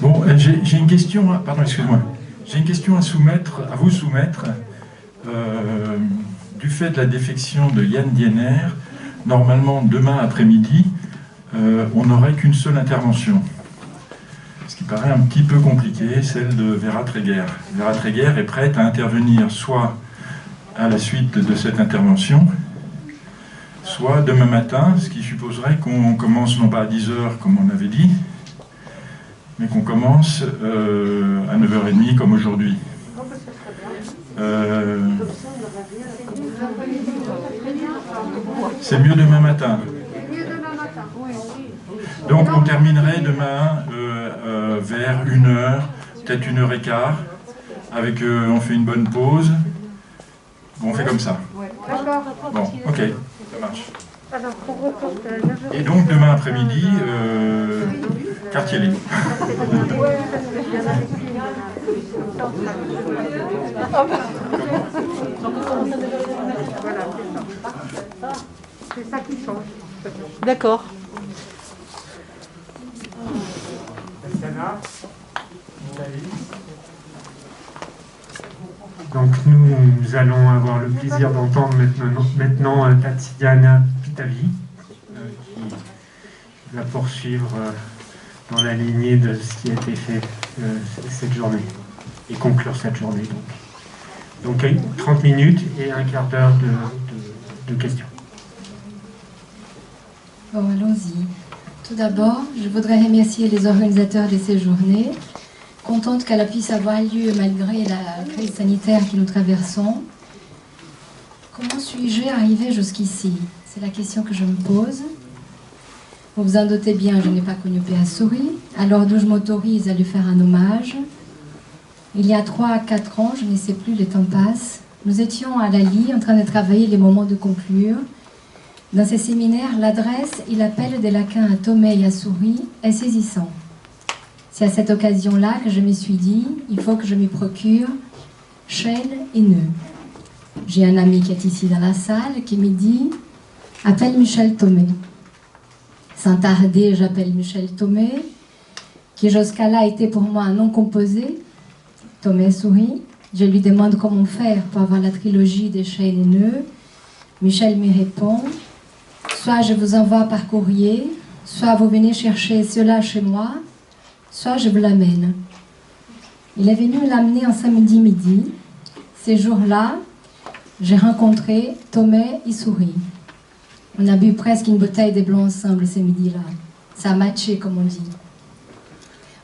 Bon, j'ai une question, pardon, excuse-moi. J'ai une question à vous soumettre. Du fait de la défection de Yann Diener, normalement demain après-midi, on n'aurait qu'une seule intervention. Ce qui paraît un petit peu compliqué, celle de Vera Tréguer. Vera Tréguer est prête à intervenir soit à la suite de cette intervention, soit demain matin, ce qui supposerait qu'on commence non pas à 10h comme on avait dit, mais qu'on commence à 9h30 comme aujourd'hui. C'est mieux demain matin. Donc on terminerait demain vers 1h, peut-être 1h15, avec on fait une bonne pause. Bon, on fait comme ça. Bon, ok, ça marche. Et donc demain après-midi, quartier libre. C'est ça qui change. D'accord. Donc nous allons avoir le plaisir d'entendre maintenant Tatiana Pitavi, qui va poursuivre dans la lignée de ce qui a été fait cette journée, et conclure cette journée. Donc 30 minutes et un quart d'heure de questions. Bon, allons-y. Tout d'abord, je voudrais remercier les organisateurs de ces journées, contente qu'elle puisse avoir lieu malgré la crise sanitaire que nous traversons. Comment suis-je arrivée jusqu'ici? C'est la question que je me pose. Vous vous en doutez bien, je n'ai pas connu Pierre Souris, alors d'où je m'autorise à lui faire un hommage. Il y a 3 à 4 ans, je ne sais plus, le temps passe, nous étions à Lali en train de travailler les moments de conclure. Dans ces séminaires, l'adresse et l'appel de Lacan à Tomé et à Souris est saisissant. C'est à cette occasion-là que je me suis dit, il faut que je me procure chaîne et nœud. J'ai un ami qui est ici dans la salle qui me dit, appelle Michel Tomé. Sans tarder, j'appelle Michel Tomé, qui jusqu'à là était pour moi un nom composé. Tomé sourit. Je lui demande comment faire pour avoir la trilogie des chaînes et nœuds. Michel me répond, soit je vous envoie par courrier, soit vous venez chercher cela chez moi, soit je vous l'amène. Il est venu l'amener un samedi midi. Ces jours-là, j'ai rencontré Tomé et Souris. On a bu presque une bouteille de blanc ensemble ce midi-là. Ça a matché, comme on dit.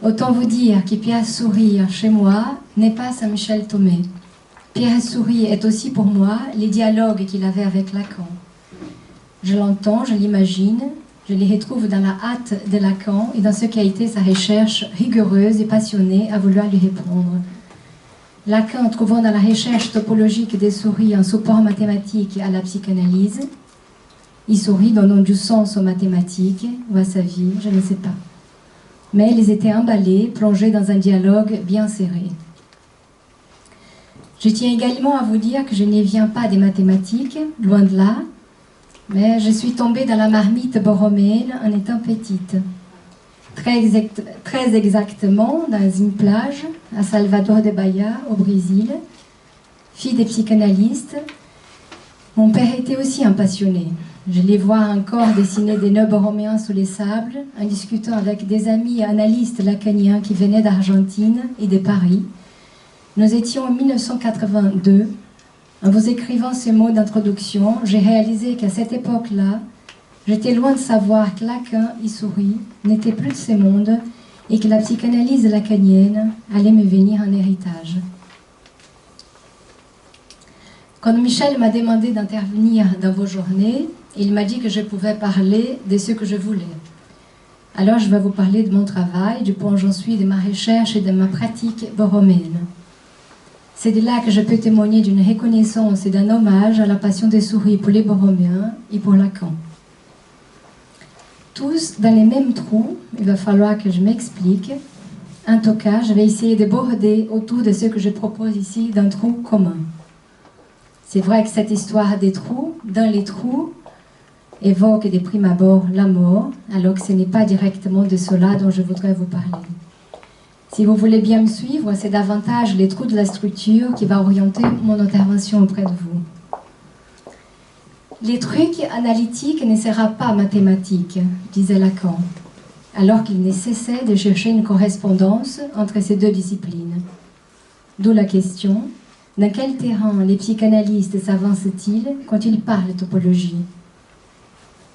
Autant vous dire que Pierre Souris chez moi n'est pas Saint-Michel Tomé. Pierre Souris est aussi pour moi les dialogues qu'il avait avec Lacan. Je l'entends, je l'imagine, je les retrouve dans la hâte de Lacan et dans ce qu'a été sa recherche rigoureuse et passionnée à vouloir lui répondre. Lacan, trouvant dans la recherche topologique des souris un support mathématique à la psychanalyse, il sourit donnant du sens aux mathématiques ou à sa vie, je ne sais pas. Mais ils étaient emballés, plongés dans un dialogue bien serré. Je tiens également à vous dire que je n'y viens pas des mathématiques, loin de là, mais je suis tombée dans la marmite borroméenne en étant petite. Très exactement dans une plage à Salvador de Bahia, au Brésil. Fille des psychanalystes, mon père était aussi un passionné. Je les vois encore dessiner des nœuds borroméens sous les sables, en discutant avec des amis analystes lacaniens qui venaient d'Argentine et de Paris. Nous étions en 1982. En vous écrivant ces mots d'introduction, j'ai réalisé qu'à cette époque-là, j'étais loin de savoir que Lacan et Souris n'étaient plus de ce monde et que la psychanalyse lacanienne allait me venir en héritage. Quand Michel m'a demandé d'intervenir dans vos journées, il m'a dit que je pouvais parler de ce que je voulais. Alors je vais vous parler de mon travail, du point où j'en suis, de ma recherche et de ma pratique borroméenne. C'est de là que je peux témoigner d'une reconnaissance et d'un hommage à la passion des souris pour les borroméens et pour Lacan. Tous dans les mêmes trous, il va falloir que je m'explique. En tout cas, je vais essayer de border autour de ce que je propose ici d'un trou commun. C'est vrai que cette histoire des trous, dans les trous, évoque de prime abord la mort, alors que ce n'est pas directement de cela dont je voudrais vous parler. Si vous voulez bien me suivre, c'est davantage les trous de la structure qui va orienter mon intervention auprès de vous. Les trucs analytiques ne sera pas mathématiques, disait Lacan, alors qu'il ne cessait de chercher une correspondance entre ces deux disciplines. D'où la question, dans quel terrain les psychanalystes s'avancent-ils quand ils parlent de topologie?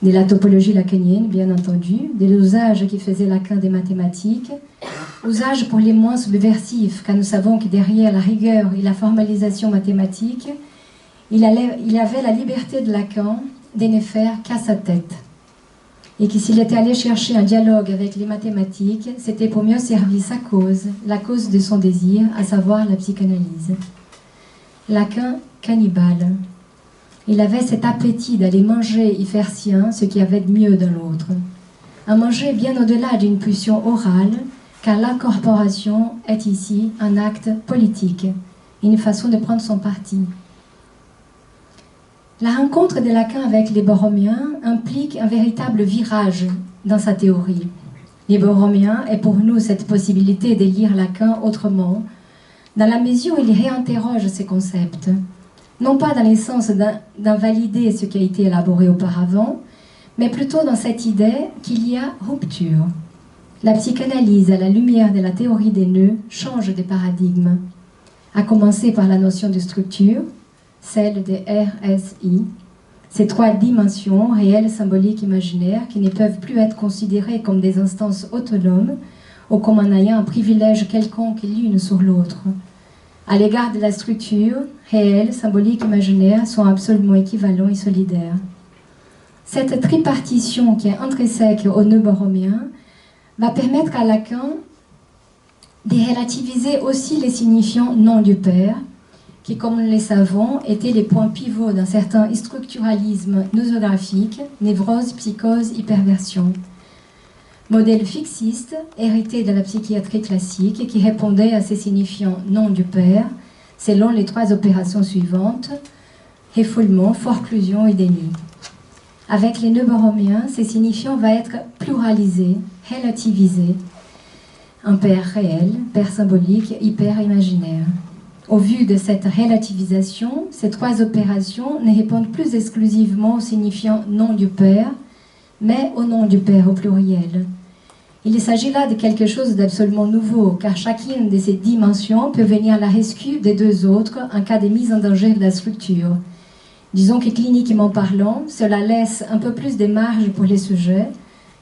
De la topologie lacanienne, bien entendu, de l'usage qui faisait Lacan des mathématiques, usage pour les moins subversifs, car nous savons que derrière la rigueur et la formalisation mathématique, il avait la liberté de Lacan de ne faire qu'à sa tête. Et que s'il était allé chercher un dialogue avec les mathématiques, c'était pour mieux servir sa cause, la cause de son désir, à savoir la psychanalyse. Lacan, cannibale. Il avait cet appétit d'aller manger et faire sien ce qu'il y avait de mieux dans l'autre. Un manger bien au-delà d'une pulsion orale, car l'incorporation est ici un acte politique, une façon de prendre son parti. La rencontre de Lacan avec les Borroméens implique un véritable virage dans sa théorie. Les Borroméens est pour nous cette possibilité de lire Lacan autrement, dans la mesure où il réinterroge ces concepts, non pas dans le sens d'invalider ce qui a été élaboré auparavant, mais plutôt dans cette idée qu'il y a rupture. La psychanalyse, à la lumière de la théorie des nœuds, change de paradigme, à commencer par la notion de structure, celle des RSI, ces trois dimensions, réelles, symboliques, imaginaires, qui ne peuvent plus être considérées comme des instances autonomes ou comme en ayant un privilège quelconque l'une sur l'autre. À l'égard de la structure, réelle, symbolique, imaginaire sont absolument équivalents et solidaires. Cette tripartition qui est intrinsèque au nœud borroméen va permettre à Lacan de relativiser aussi les signifiants non du père, qui, comme nous le savons, étaient les points pivots d'un certain structuralisme nosographique, névrose, psychose, hyperversion. Modèle fixiste, hérité de la psychiatrie classique, qui répondait à ces signifiants non du père, selon les trois opérations suivantes, refoulement, forclusion et déni. Avec les nœuds borroméens, ces signifiants vont être pluralisés, relativisés. Un père réel, père symbolique, hyper-imaginaire. Au vu de cette relativisation, ces trois opérations ne répondent plus exclusivement aux signifiants non du père, mais au nom du père au pluriel. Il s'agit là de quelque chose d'absolument nouveau, car chacune de ces dimensions peut venir à la rescue des deux autres en cas de mise en danger de la structure. Disons que cliniquement parlant, cela laisse un peu plus de marge pour les sujets,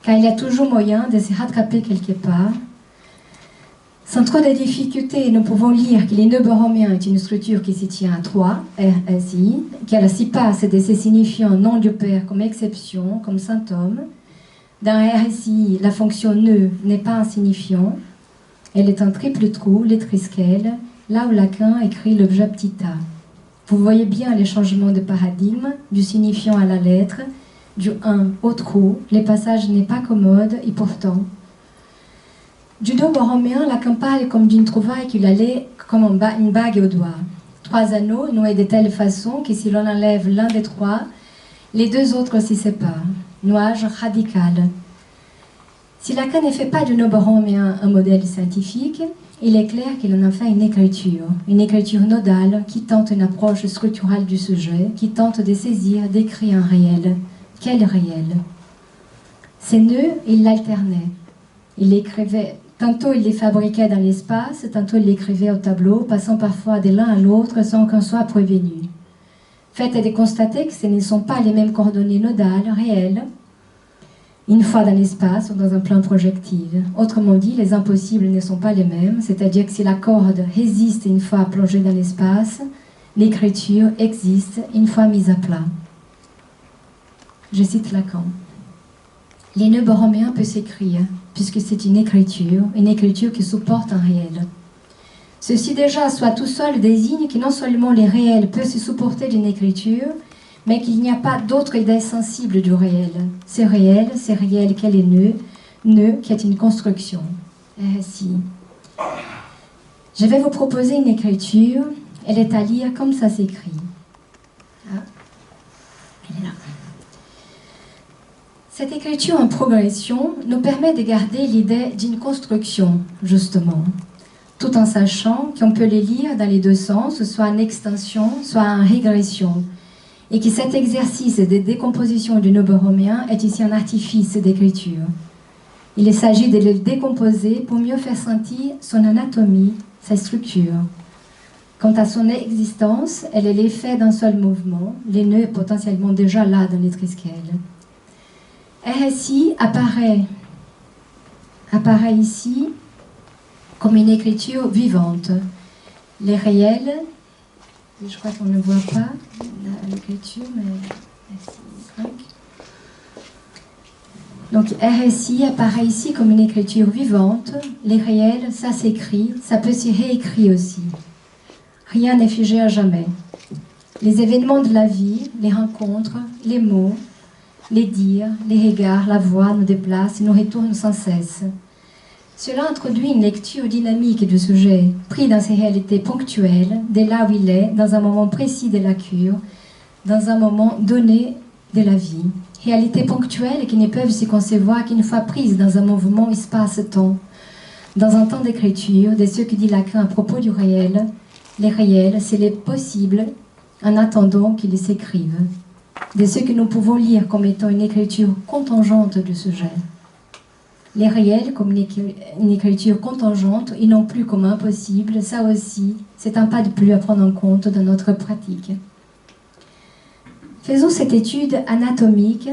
car il y a toujours moyen de se rattraper quelque part. Sans trop de difficultés, nous pouvons lire que les nœuds borroméens est une structure qui s'y tient à 3, RSI, qu'elle s'y passe de ses signifiants non du père comme exception, comme symptôme. Dans RSI, la fonction nœud n'est pas un signifiant. Elle est un triple trou, letrisquel, là où Lacan écrit l'objet petit a. Vous voyez bien les changements de paradigme, du signifiant à la lettre, du 1 au trou. Les passages n'est pas commode et pourtant. Du nœud borroméen, Lacan parle comme d'une trouvaille qu'il allait comme une bague au doigt. Trois anneaux noués de telle façon que si l'on enlève l'un des trois, les deux autres s'y séparent. Nuage radical. Si Lacan ne fait pas du nœud borroméen un modèle scientifique, il est clair qu'il en a fait une écriture nodale qui tente une approche structurale du sujet, qui tente de saisir, d'écrire un réel. Quel réel? Ces nœuds, il l'alternait. Il écrivait, tantôt il les fabriquait dans l'espace, tantôt il l'écrivait au tableau, passant parfois de l'un à l'autre sans qu'on soit prévenu. Faites de constater que ce ne sont pas les mêmes coordonnées nodales, réelles, une fois dans l'espace ou dans un plan projectif. Autrement dit, les impossibles ne sont pas les mêmes, c'est-à-dire que si la corde résiste une fois plongée dans l'espace, l'écriture existe une fois mise à plat. Je cite Lacan. Les nœuds borroméens peuvent s'écrire, puisque c'est une écriture qui supporte un réel. Ceci déjà, soit tout seul, désigne que non seulement les réels peuvent se supporter d'une écriture, mais qu'il n'y a pas d'autre idée sensible du réel. C'est réel qu'est les nœuds qui est une construction. RSI. Je vais vous proposer une écriture, elle est à lire comme ça s'écrit. Ah, elle est là. Cette écriture en progression nous permet de garder l'idée d'une construction, justement, tout en sachant qu'on peut les lire dans les deux sens, soit en extension, soit en régression, et que cet exercice de décomposition du nombre romain est ici un artifice d'écriture. Il s'agit de le décomposer pour mieux faire sentir son anatomie, sa structure. Quant à son existence, elle est l'effet d'un seul mouvement, les nœuds potentiellement déjà là dans les trisquelles. RSI apparaît ici comme une écriture vivante. Les réels, je crois qu'on ne voit pas l'écriture, mais donc RSI apparaît ici comme une écriture vivante. Les réels, ça s'écrit, ça peut se réécrire aussi. Rien n'est figé à jamais. Les événements de la vie, les rencontres, les mots, les dires, les regards, la voix nous déplacent et nous retournent sans cesse. Cela introduit une lecture dynamique du sujet, pris dans ses réalités ponctuelles, dès là où il est, dans un moment précis de la cure, dans un moment donné de la vie. Réalités ponctuelles qui ne peuvent se concevoir qu'une fois prises dans un mouvement espace-temps, dans un temps d'écriture, de ce que dit Lacan à propos du réel. Les réels, c'est les possibles en attendant qu'ils s'écrivent, de ce que nous pouvons lire comme étant une écriture contingente du sujet. Les réels comme une écriture contingente et non plus comme impossible, ça aussi, c'est un pas de plus à prendre en compte dans notre pratique. Faisons cette étude anatomique,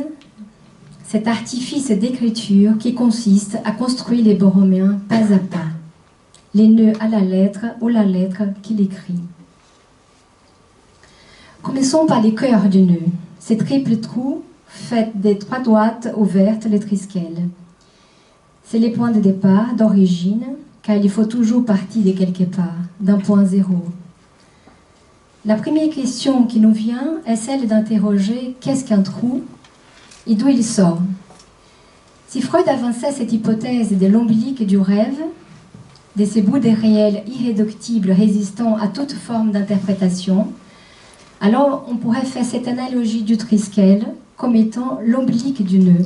cet artifice d'écriture qui consiste à construire les borroméens pas à pas, les nœuds à la lettre ou la lettre qu'il écrit. Commençons par les cœurs du nœud, ces triples trous faits des trois droites ouvertes, les trisquelles. C'est les points de départ, d'origine, car il faut toujours partir de quelque part, d'un point zéro. La première question qui nous vient est celle d'interroger qu'est-ce qu'un trou et d'où il sort. Si Freud avançait cette hypothèse de l'ombilique du rêve, de ces bouts de réel irréductibles résistant à toute forme d'interprétation, alors on pourrait faire cette analogie du triskel comme étant l'ombilique du nœud,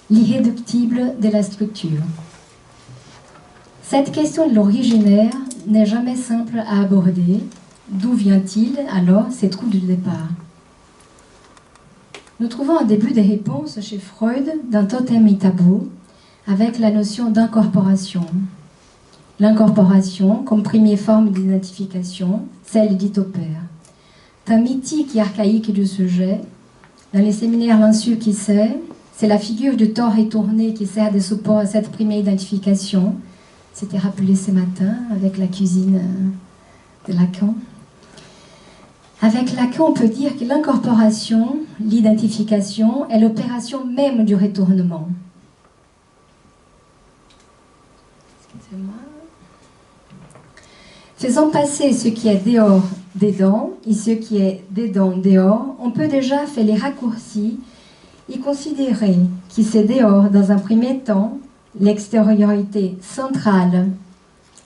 l'irréductible de la structure. Cette question de l'originaire n'est jamais simple à aborder. D'où vient-il alors ces trous de départ? Nous trouvons un début de réponse chez Freud d'un totem et tabou avec la notion d'incorporation. L'incorporation comme première forme d'identification, celle dite au père. C'est un mythique et archaïque du sujet. Dans les séminaires Lançu qui sait, c'est la figure du tort retourné qui sert de support à cette première identification. C'était rappelé ce matin avec la cuisine de Lacan. Avec Lacan, on peut dire que l'incorporation, l'identification, est l'opération même du retournement. Excusez-moi. Faisant passer ce qui est dehors dedans et ce qui est dedans dehors, on peut déjà faire les raccourcis et considérer que c'est dehors, dans un premier temps, l'extériorité centrale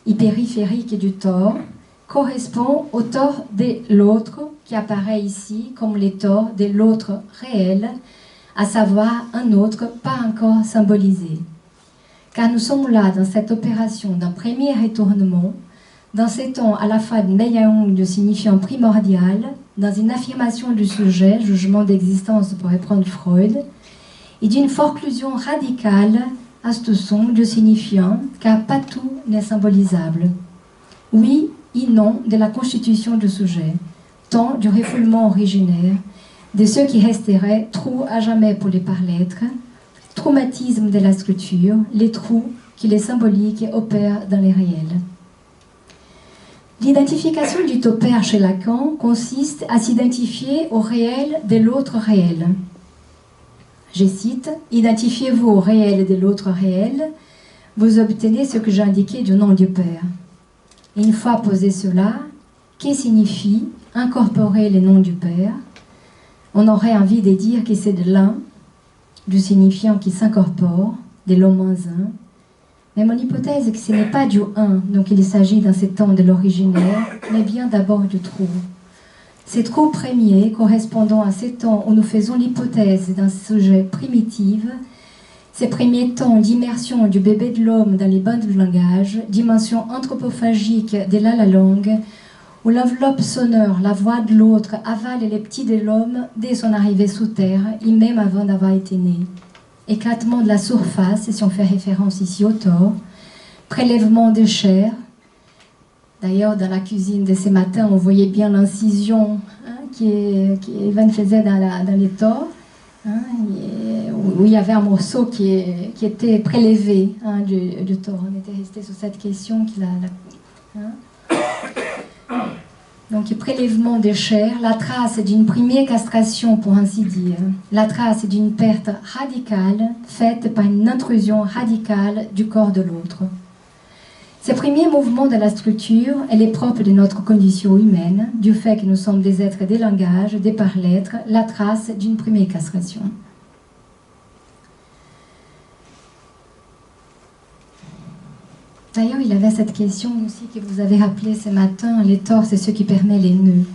et périphérique du tort, correspond au tort de l'autre qui apparaît ici comme les torts de l'autre réel, à savoir un autre pas encore symbolisé. Car nous sommes là dans cette opération d'un premier retournement, dans ces temps à la fois de Neyang de signifiant primordial, dans une affirmation du sujet, jugement d'existence pour reprendre Freud, et d'une forclusion radicale à ce son de signifiant, car pas tout n'est symbolisable. Oui et non de la constitution du sujet, tant du refoulement originaire, de ceux qui resteraient trous à jamais pour les par-lettres, traumatisme de la structure, les trous qui les symboliques opèrent dans les réels. L'identification du topère chez Lacan consiste à s'identifier au réel de l'autre réel. Je cite, « Identifiez-vous au réel de l'autre réel, vous obtenez ce que j'ai indiqué du nom du Père. » Une fois posé cela, que signifie incorporer les noms du Père? On aurait envie de dire que c'est de l'un, du signifiant qui s'incorpore, de l'au moins un. Mais mon hypothèse est que ce n'est pas du un dont il s'agit dans ces temps de l'originaire, mais bien d'abord du trou. Ces trous premiers, correspondant à ces temps où nous faisons l'hypothèse d'un sujet primitif, ces premiers temps d'immersion du bébé de l'homme dans les bandes de langage, dimension anthropophagique de la langue, où l'enveloppe sonore, la voix de l'autre, avale les petits de l'homme dès son arrivée sous terre, et même avant d'avoir été né. Éclatement de la surface, si on fait référence ici au tort, prélèvement de chair. D'ailleurs, dans la cuisine de ce matin, on voyait bien l'incision qu'Evan faisait dans les tors, où il y avait un morceau qui était prélevé du tort. On était resté sur cette question qu'il a. Donc, prélèvement de chair, la trace d'une première castration, pour ainsi dire, la trace d'une perte radicale faite par une intrusion radicale du corps de l'autre. Ce premier mouvement de la structure, elle est propre de notre condition humaine, du fait que nous sommes des êtres des langages, des par-lettres, la trace d'une première castration. D'ailleurs, il y avait cette question aussi que vous avez rappelée ce matin, les tors, c'est ce qui permet les nœuds.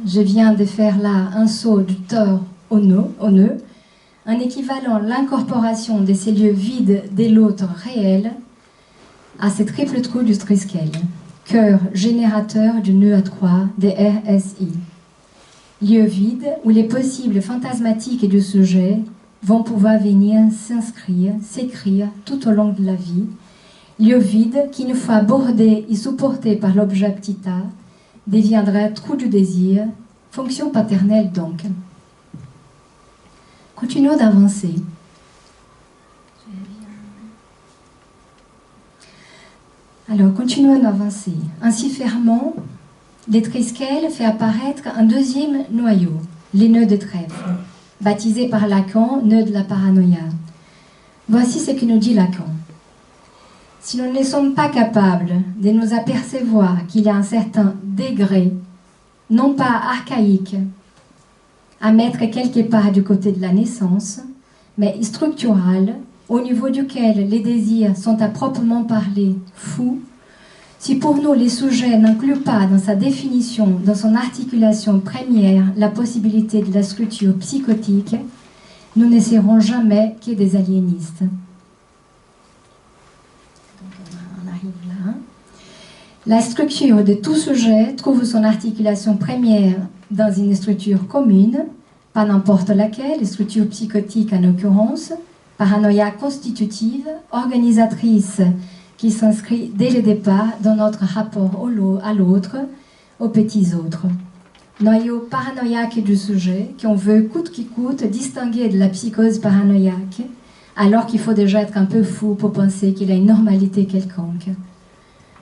Je viens de faire là un saut du tort au nœud, un équivalent, l'incorporation de ces lieux vides de l'autre réel à ces triples trous du Triskel, cœur générateur du nœud à 3 des RSI. Lieu vide où les possibles fantasmatiques du sujet vont pouvoir venir s'inscrire, s'écrire tout au long de la vie. Lieu vide qui, une fois bordé et supporté par l'objet petit a, deviendra trou du désir, fonction paternelle donc. Continuons d'avancer. Alors, continuons d'avancer. Ainsi fermant, les Triskel fait apparaître un deuxième noyau, les nœuds de trèfle, baptisé par Lacan nœud de la paranoïa. Voici ce que nous dit Lacan. Si nous ne sommes pas capables de nous apercevoir qu'il y a un certain degré, non pas archaïque, à mettre quelque part du côté de la naissance, mais structural, au niveau duquel les désirs sont à proprement parler fous, si pour nous les sujets n'incluent pas dans sa définition, dans son articulation première, la possibilité de la structure psychotique, nous ne serons jamais que des aliénistes. On arrive là. La structure de tout sujet trouve son articulation première dans une structure commune, pas n'importe laquelle, structure psychotique en l'occurrence, paranoïa constitutive, organisatrice qui s'inscrit dès le départ dans notre rapport à l'autre, aux petits autres. Noyau paranoïaque du sujet, qu'on veut coûte qui coûte distinguer de la psychose paranoïaque, alors qu'il faut déjà être un peu fou pour penser qu'il a une normalité quelconque.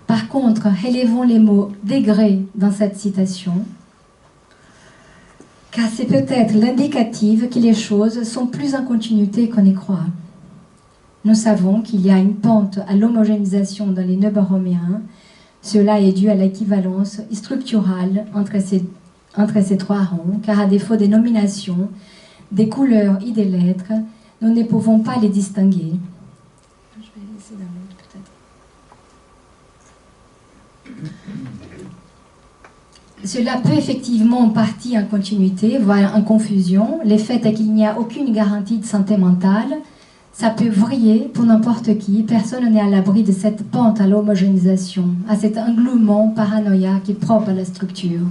Par contre, relevons les mots « degré » dans cette citation, car c'est peut-être l'indicative que les choses sont plus en continuité qu'on y croit. Nous savons qu'il y a une pente à l'homogénéisation dans les nœuds borroméens. Cela est dû à l'équivalence structurale entre ces trois ronds, car à défaut des nominations, des couleurs et des lettres, nous ne pouvons pas les distinguer. Je vais laisser dans l'autre peut-être. Cela peut effectivement en partie en continuité, voire en confusion. Le fait est qu'il n'y a aucune garantie de santé mentale. Ça peut vriller pour n'importe qui. Personne n'est à l'abri de cette pente à l'homogénéisation, à cet englouement paranoïaque qui est propre à la structure.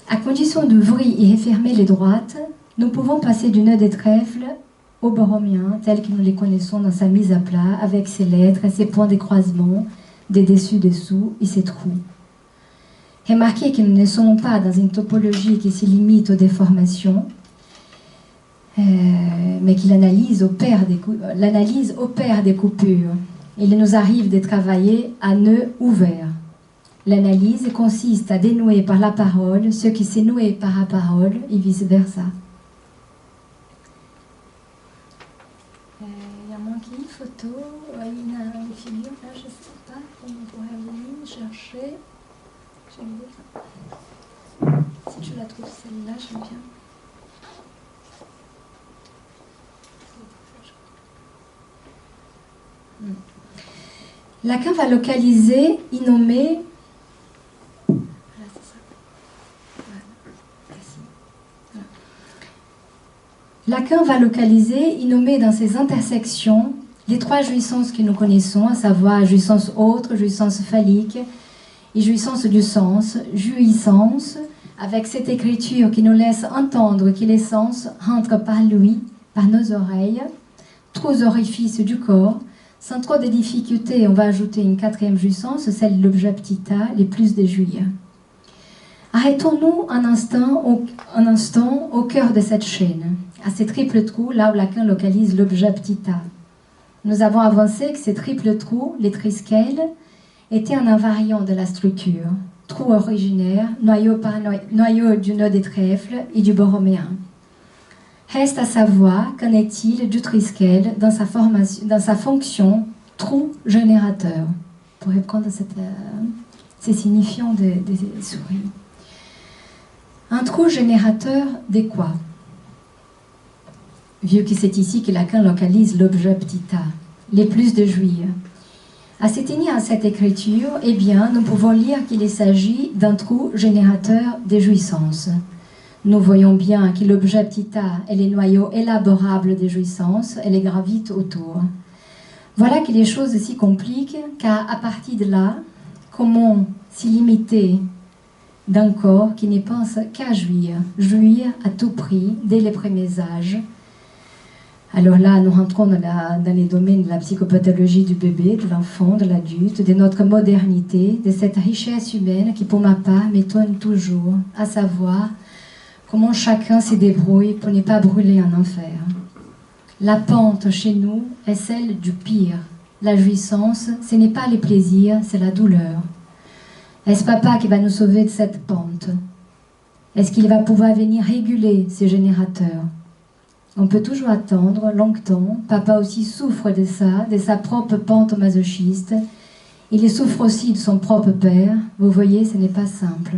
À condition d'ouvrir et refermer les droites, nous pouvons passer du nœud de trèfle au borromien, tel que nous les connaissons dans sa mise à plat, avec ses lettres, ses points de croisement, des dessus-dessous et ses trous. Remarquez que nous ne sommes pas dans une topologie qui se limite aux déformations, mais que l'analyse opère des coupures. Il nous arrive de travailler à nœud ouvert. L'analyse consiste à dénouer par la parole ce qui s'est noué par la parole et vice-versa. Il y a manqué une photo, une figure, là je ne sais pas, comment on pourrait venir chercher. Si tu la trouves celle-là, j'aime bien. Lacan va localiser, y nommer Lacan va localiser, y nommer dans ces intersections les trois jouissances que nous connaissons, à savoir jouissance autre, jouissance phallique et jouissance du sens, jouissance, avec cette écriture qui nous laisse entendre que les sens rentrent par lui, par nos oreilles, trois orifices du corps. Sans trop de difficultés, on va ajouter une quatrième jouissance, celle de l'objet petit a, les plus de jouir. Arrêtons-nous un instant au cœur de cette chaîne, à ces triples trous, là où Lacan localise l'objet petit a. Nous avons avancé que ces triples trous, les trisquelles, étaient un invariant de la structure. Trou originaire, noyau du nœud des trèfles et du borroméen. Reste à savoir qu'en est-il du trisquelle dans sa fonction trou générateur, pour répondre à ces signifiants des souris. Un trou générateur de quoi? Vu que c'est ici que Lacan localise l'objet petit a, les plus de jouir. À s'éteindre à cette écriture, eh bien, nous pouvons lire qu'il s'agit d'un trou générateur des jouissances. Nous voyons bien que l'objet petit a est les noyaux élaborables des jouissances et les gravitent autour. Voilà que les choses s'y compliquent, car à partir de là, comment s'y limiter d'un corps qui ne pense qu'à jouir, jouir à tout prix, dès les premiers âges. Alors là, nous rentrons dans les domaines de la psychopathologie du bébé, de l'enfant, de l'adulte, de notre modernité, de cette richesse humaine qui, pour ma part, m'étonne toujours, à savoir comment chacun se débrouille pour ne pas brûler en enfer. La pente chez nous est celle du pire. La jouissance, ce n'est pas les plaisirs, c'est la douleur. Est-ce papa qui va nous sauver de cette pente? Est-ce qu'il va pouvoir venir réguler ces générateurs? On peut toujours attendre longtemps. Papa aussi souffre de sa propre pente masochiste. Il souffre aussi de son propre père. Vous voyez, ce n'est pas simple.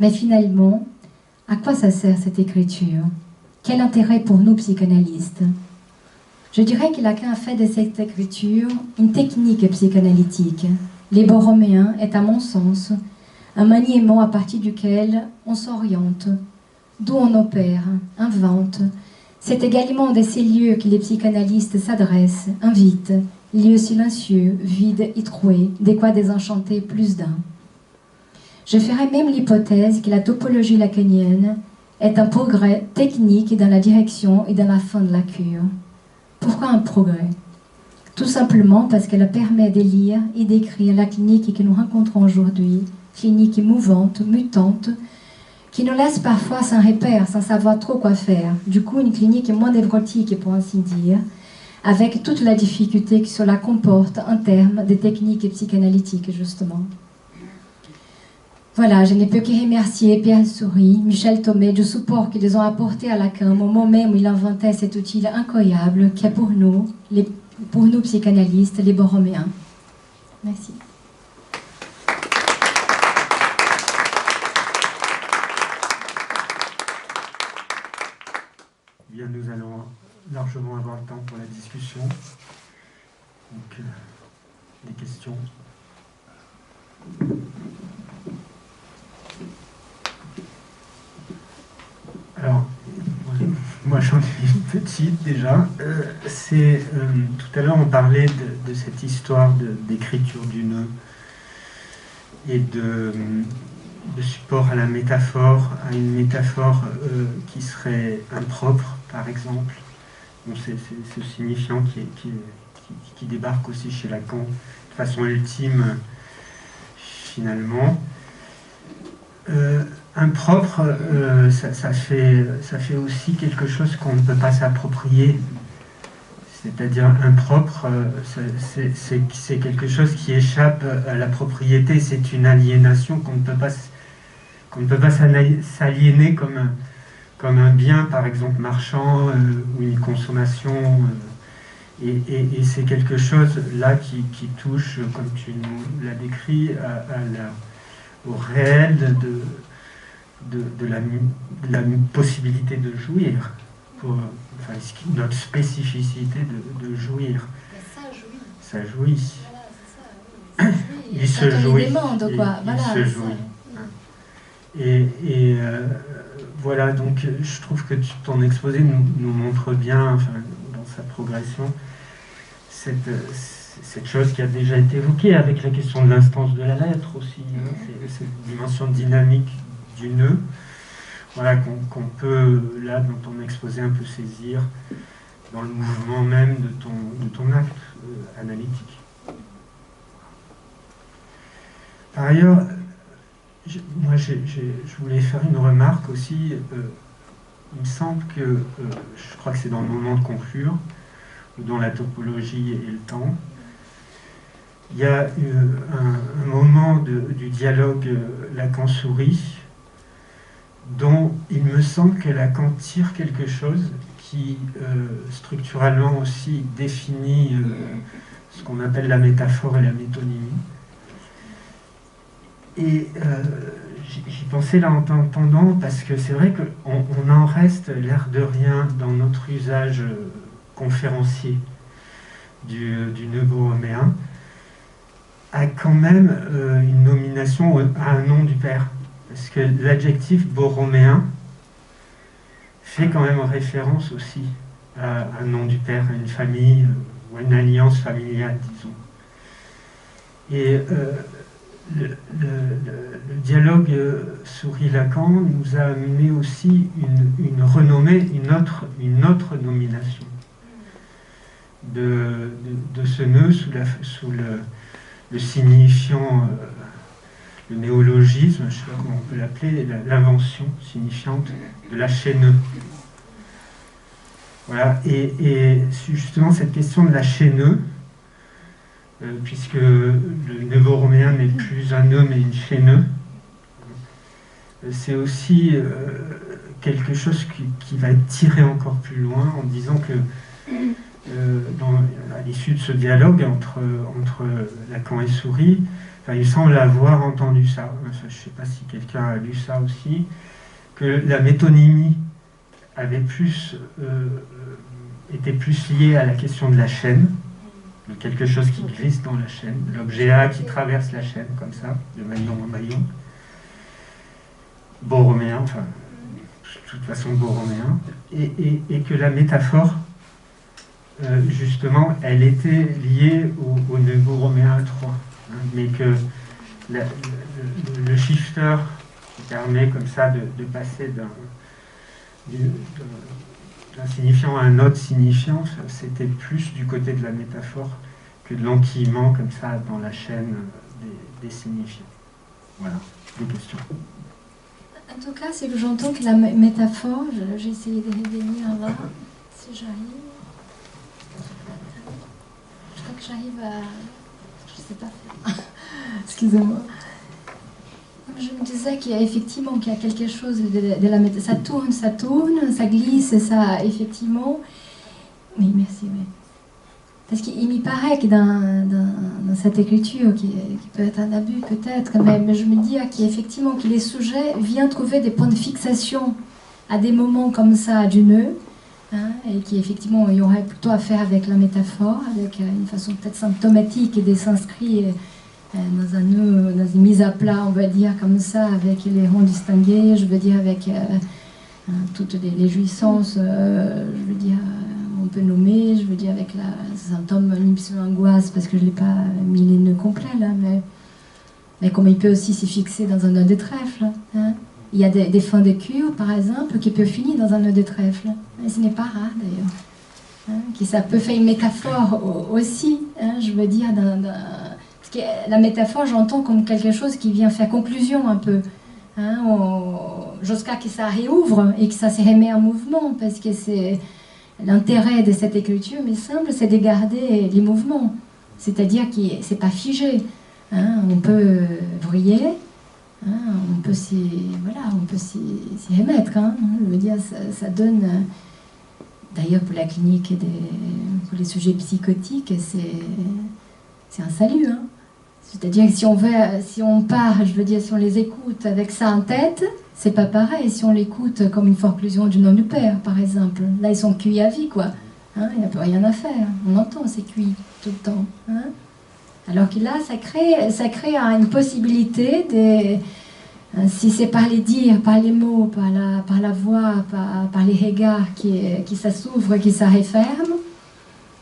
Mais finalement, à quoi ça sert cette écriture? Quel intérêt pour nous psychanalystes? Je dirais que Lacan a fait de cette écriture une technique psychanalytique. Les borroméens est, à mon sens, un maniement à partir duquel on s'oriente, d'où on opère, invente. C'est également de ces lieux que les psychanalystes s'adressent, invitent, lieux silencieux, vides et troués, de quoi désenchanter plus d'un. Je ferai même l'hypothèse que la topologie lacanienne est un progrès technique dans la direction et dans la fin de la cure. Pourquoi un progrès? Tout simplement parce qu'elle permet de lire et d'écrire la clinique que nous rencontrons aujourd'hui, clinique mouvante, mutante, qui nous laisse parfois sans repère, sans savoir trop quoi faire. Du coup, une clinique moins névrotique, pour ainsi dire, avec toute la difficulté que cela comporte en termes de techniques psychanalytiques, justement. Voilà, je ne peux que remercier Pierre Souris, Michel Thomé du support qu'ils ont apporté à Lacan au moment même où il inventait cet outil incroyable qui est pour nous psychanalystes, les borroméens. Merci. Bien, nous allons largement avoir le temps pour la discussion. Donc, des questions. Alors, moi j'en ai une petite déjà. Tout à l'heure on parlait de cette histoire d'écriture du nœud et de support à la métaphore, à une métaphore qui serait impropre, par exemple. Bon, c'est ce signifiant qui débarque aussi chez Lacan de façon ultime, finalement. Impropre, ça fait aussi quelque chose qu'on ne peut pas s'approprier. C'est-à-dire impropre, c'est quelque chose qui échappe à la propriété, c'est une aliénation qu'on ne peut pas s'aliéner comme un bien, par exemple, marchand ou une consommation. Et c'est quelque chose là qui touche, comme tu nous l'as décrit, au réel de la possibilité de jouir, notre spécificité de jouir. Ça jouit. Voilà, il se jouit. Demande, quoi. Il se jouit. Et voilà, donc je trouve que ton exposé nous montre bien, enfin, dans sa progression, cette chose qui a déjà été évoquée avec la question de l'instance de la lettre aussi, hein, cette dimension dynamique du nœud, voilà, qu'on peut, là, dans ton exposé, un peu saisir dans le mouvement même de ton acte analytique. Par ailleurs, je voulais faire une remarque aussi. Il me semble que, je crois que c'est dans le moment de conclure, ou dans la topologie et le temps, il y a un moment du dialogue Lacan-Souris dont il me semble que Lacan tire quelque chose qui, structurellement aussi, définit ce qu'on appelle la métaphore et la métonymie. Et j'y pensais là en t'entendant, parce que c'est vrai qu'on en reste, l'air de rien, dans notre usage conférencier du nœud borroméen, à quand même une nomination à un nom du père. Parce que l'adjectif borroméen fait quand même référence aussi à un nom du père, à une famille, ou à une alliance familiale, disons. Et le dialogue Souris-Lacan nous a amené aussi une renommée, une autre nomination de ce nœud sous le signifiant, le néologisme, je ne sais pas comment on peut l'appeler, l'invention signifiante de la chaîne. Voilà, et justement cette question de la chaîne, puisque le nœud borroméen n'est plus un nœud mais une chaîne, c'est aussi quelque chose qui va être tiré encore plus loin en disant que à l'issue de ce dialogue entre Lacan et Souris, enfin, il semble avoir entendu ça, je ne sais pas si quelqu'un a lu ça aussi, que la métonymie avait était plus liée à la question de la chaîne, de quelque chose qui glisse dans la chaîne, l'objet A qui traverse la chaîne, comme ça, de maillon en maillon, borroméen, enfin, de toute façon borroméen, et que la métaphore, justement, elle était liée au nœud borroméen 3, hein, mais que le shifter qui permet comme ça de passer d'un signifiant à un autre signifiant, c'était plus du côté de la métaphore que de l'enquillement comme ça dans la chaîne des signifiants. Voilà, des questions. En tout cas, c'est que j'entends que la métaphore, j'ai essayé de revenir là, si j'arrive. Je crois que j'arrive à... Je ne sais pas faire. Excusez-moi. Je me disais qu'il y a effectivement qu'il y a quelque chose de la métaphore. Ça tourne, ça glisse, ça effectivement. Oui, merci. Oui. Parce qu'il m'y paraît que dans cette écriture, qui peut être un abus peut-être, mais je me dis qu'effectivement que les sujets viennent trouver des points de fixation à des moments comme ça du nœud, hein, et qu'effectivement il y aurait plutôt à faire avec la métaphore, avec une façon peut-être symptomatique et de s'inscrire dans un nœud, dans une mise à plat, on va dire comme ça, avec les ronds distingués, je veux dire avec toutes les jouissances, je veux dire, on peut nommer, je veux dire avec la symptôme angoisse, parce que je n'ai pas mis les nœuds complets là, mais comme il peut aussi s'y fixer dans un nœud de trèfle. Hein. Il y a des fins de cure, par exemple, qui peuvent finir dans un nœud de trèfle, et ce n'est pas rare d'ailleurs. Hein, qui ça peut faire une métaphore aussi, hein, je veux dire, la métaphore, j'entends comme quelque chose qui vient faire conclusion un peu, hein, jusqu'à que ça réouvre et que ça se remet en mouvement, parce que c'est l'intérêt de cette écriture, me semble, c'est de garder les mouvements, c'est-à-dire que c'est pas figé, hein, on peut vriller, hein, on peut s'y remettre, hein, je veux dire, ça donne, d'ailleurs pour la clinique et pour les sujets psychotiques, c'est un salut, hein. C'est-à-dire que si on part, je veux dire, si on les écoute avec ça en tête, c'est pas pareil. Si on l'écoute comme une forclusion du nom du père, par exemple, là ils sont cuits à vie, quoi. Hein, il n'y a plus rien à faire. On entend, c'est cuit tout le temps. Hein. Alors que là, ça crée une possibilité Si c'est par les dires, par les mots, par la voix, par les regards qui ça s'ouvre, qui ça referme,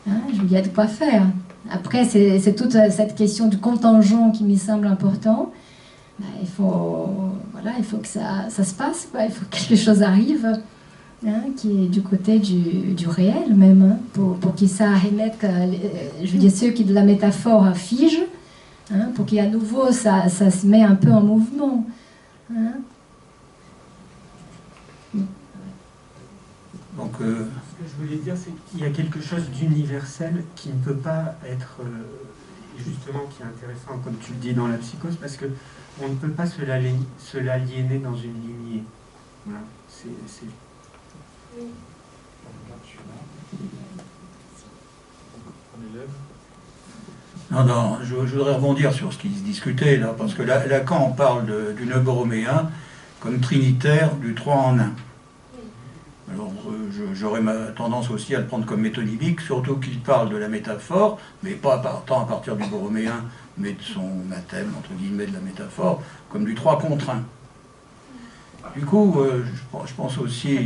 il y a de quoi faire. Après, c'est toute cette question du contingent qui me semble important. Il faut que ça se passe, quoi. Il faut que quelque chose arrive, qui est du côté du réel même, pour que ça remette, je veux dire, ceux qui de la métaphore figent, pour qu'à nouveau ça se met un peu en mouvement. Donc, ce que je voulais dire, c'est qu'il y a quelque chose d'universel qui ne peut pas être, justement, qui est intéressant, comme tu le dis, dans la psychose, parce que on ne peut pas se l'aliéner dans une lignée. Voilà. Non, je voudrais rebondir sur ce qui se discutait là, parce que Lacan parle du neuboroméen comme trinitaire du 3 en 1. Alors j'aurais tendance aussi à le prendre comme métonymique, surtout qu'il parle de la métaphore, mais pas tant à partir du borroméen, mais de son mathème, entre guillemets, de la métaphore, comme du 3 contre 1. Du coup, je pense aussi,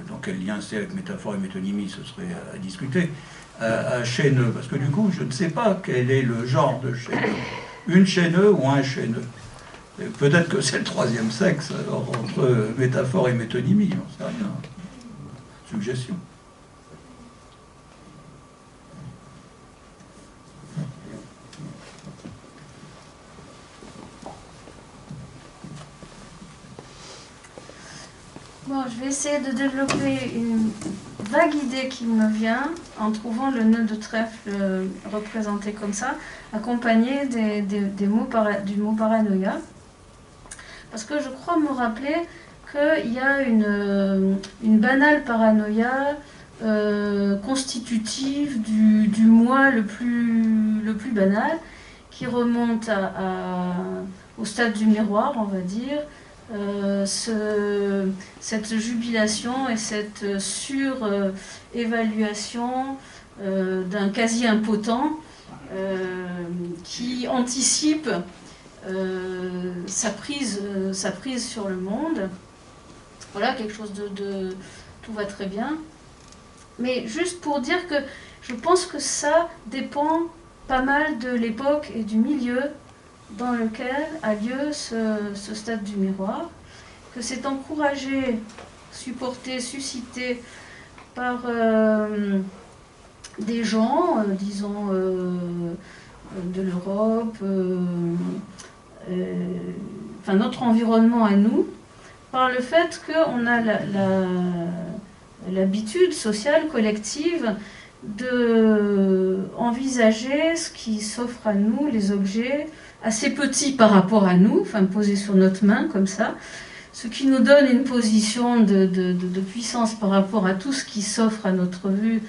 dans quel lien c'est avec métaphore et métonymie, ce serait à discuter, à chaîneux, parce que du coup, je ne sais pas quel est le genre de chaîneux. Une chaîneux ou un chaîneux. Peut-être que c'est le troisième sexe, alors, entre métaphore et métonymie, on ne sait rien. Suggestion. Bon, je vais essayer de développer une vague idée qui me vient en trouvant le nœud de trèfle représenté comme ça, accompagné du mot paranoïa. Parce que je crois me rappeler qu'il y a une banale paranoïa constitutive du moi le plus banal, qui remonte au stade du miroir, on va dire. Cette jubilation et cette surévaluation d'un quasi-impotent qui anticipe sa prise sur le monde. Voilà, quelque chose de tout va très bien. Mais juste pour dire que je pense que ça dépend pas mal de l'époque et du milieu dans lequel a lieu ce stade du miroir, que c'est encouragé, supporté, suscité par des gens, disons, de l'Europe, enfin notre environnement à nous, par le fait qu'on a l'habitude sociale, collective, d'envisager ce qui s'offre à nous, les objets, assez petits par rapport à nous, enfin posés sur notre main comme ça, ce qui nous donne une position de puissance par rapport à tout ce qui s'offre à notre vue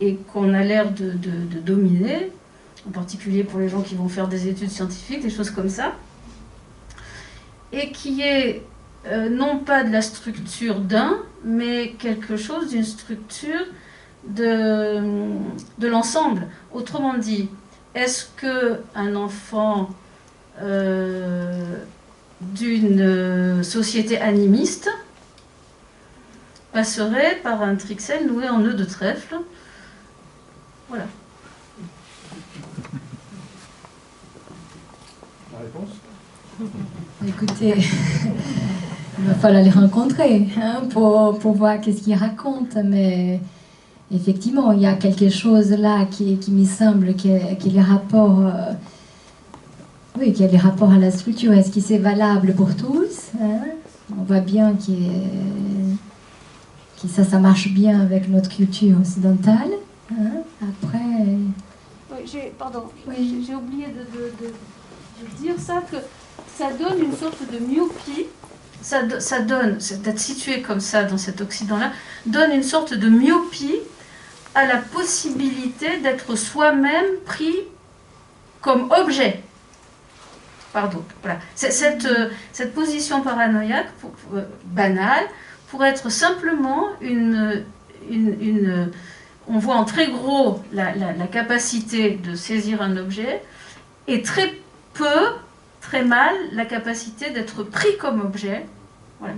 et qu'on a l'air de dominer, en particulier pour les gens qui vont faire des études scientifiques, des choses comme ça, et qui est non pas de la structure d'un, mais quelque chose d'une structure de l'ensemble. Autrement dit, est-ce qu'un enfant d'une société animiste passerait par un trixel noué en nœud de trèfle? Voilà. La réponse? Écoutez, il va falloir les rencontrer pour voir qu'est-ce qu'ils racontent, mais effectivement, il y a quelque chose là qui me semble qui est les rapports, oui, qui a les rapports à la structure. Est-ce que c'est valable pour tous, On voit bien que ça marche bien avec notre culture occidentale. Après... Oui, j'ai oublié de dire ça, que ça donne une sorte de myopie. Ça donne, d'être situé comme ça dans cet Occident-là, donne une sorte de myopie à la possibilité d'être soi-même pris comme objet. Pardon, voilà. Cette position paranoïaque, banale, pour être simplement on voit en très gros la capacité de saisir un objet, et très peu, très mal la capacité d'être pris comme objet, voilà,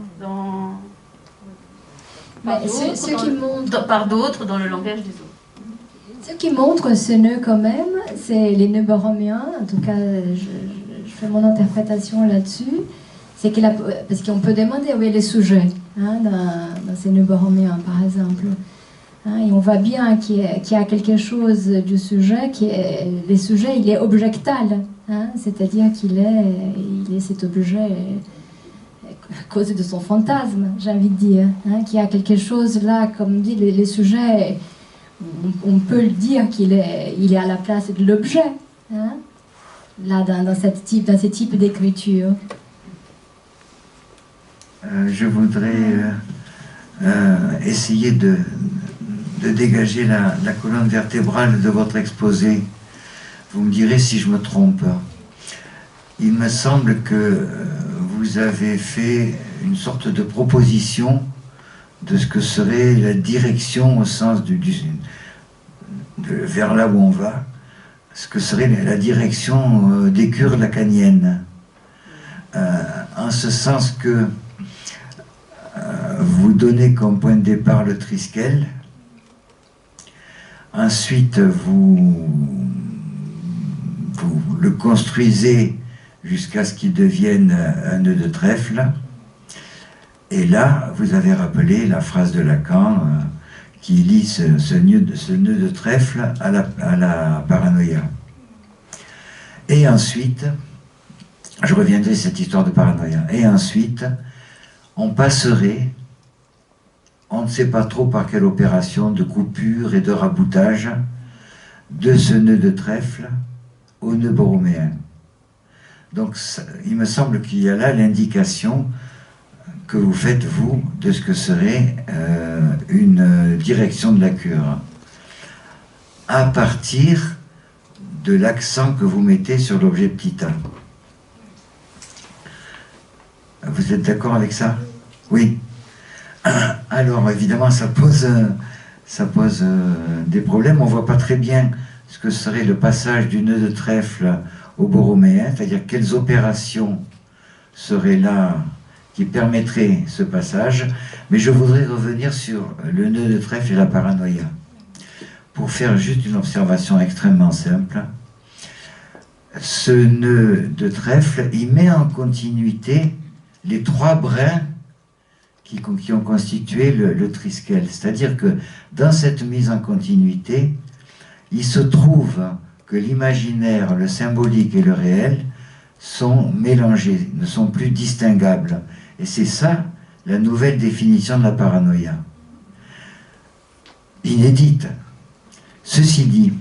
par d'autres, dans le langage des autres. Ce qui montre ce nœud quand même, c'est les nœuds borroméens, en tout cas je fais mon interprétation là-dessus, c'est que parce qu'on peut demander où est le sujet dans ces nœuds borroméens par exemple. Et on voit bien qu'il y a quelque chose du sujet, le sujet il est objectal, c'est-à-dire qu'il est cet objet à cause de son fantasme, j'ai envie de dire, qu'il y a quelque chose là, comme dit les sujets. On peut le dire qu'il est à la place de l'objet, là, dans ce type d'écriture. Je voudrais essayer de dégager la colonne vertébrale de votre exposé. Vous me direz si je me trompe. Il me semble que vous avez fait une sorte de proposition de ce que serait la direction au sens vers là où on va, ce que serait la direction des cures lacaniennes. En ce sens que vous donnez comme point de départ le triskel, ensuite vous le construisez jusqu'à ce qu'il devienne un nœud de trèfle. Et là, vous avez rappelé la phrase de Lacan qui lie ce nœud de trèfle à la paranoïa. Et ensuite, je reviendrai à cette histoire de paranoïa, et ensuite, on passerait, on ne sait pas trop par quelle opération de coupure et de raboutage, de ce nœud de trèfle au nœud borroméen. Donc, il me semble qu'il y a là l'indication que vous faites, vous, de ce que serait une direction de la cure, à partir de l'accent que vous mettez sur l'objet petit a. Vous êtes d'accord avec ça? Oui. Alors, évidemment, ça pose des problèmes. On ne voit pas très bien ce que serait le passage du nœud de trèfle au borroméen, c'est-à-dire quelles opérations seraient là qui permettrait ce passage, mais je voudrais revenir sur le nœud de trèfle et la paranoïa, pour faire juste une observation extrêmement simple. Ce nœud de trèfle, il met en continuité les trois brins qui ont constitué le triskel, c'est-à-dire que dans cette mise en continuité, il se trouve que l'imaginaire, le symbolique et le réel sont mélangés, ne sont plus distinguables. Et c'est ça, la nouvelle définition de la paranoïa. Inédite. Ceci dit,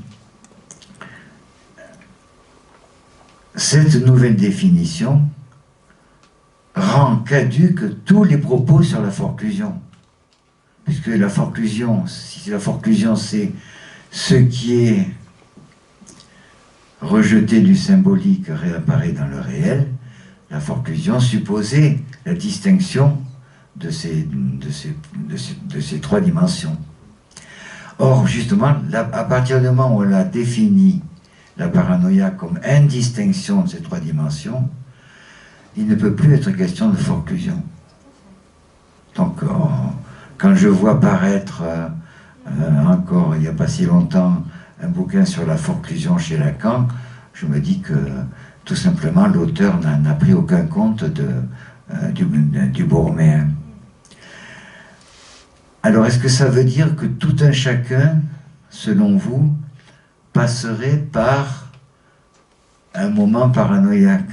cette nouvelle définition rend caduque tous les propos sur la forclusion. Puisque la forclusion, si la forclusion c'est ce qui est rejeté du symbolique réapparaît dans le réel, la forclusion supposait la distinction de ces trois dimensions. Or, justement, à partir du moment où on a défini la paranoïa comme indistinction de ces trois dimensions, il ne peut plus être question de forclusion. Donc, quand je vois paraître, encore il n'y a pas si longtemps, un bouquin sur la forclusion chez Lacan, je me dis que tout simplement l'auteur n'a pris aucun compte du borroméen. Alors est-ce que ça veut dire que tout un chacun, selon vous, passerait par un moment paranoïaque?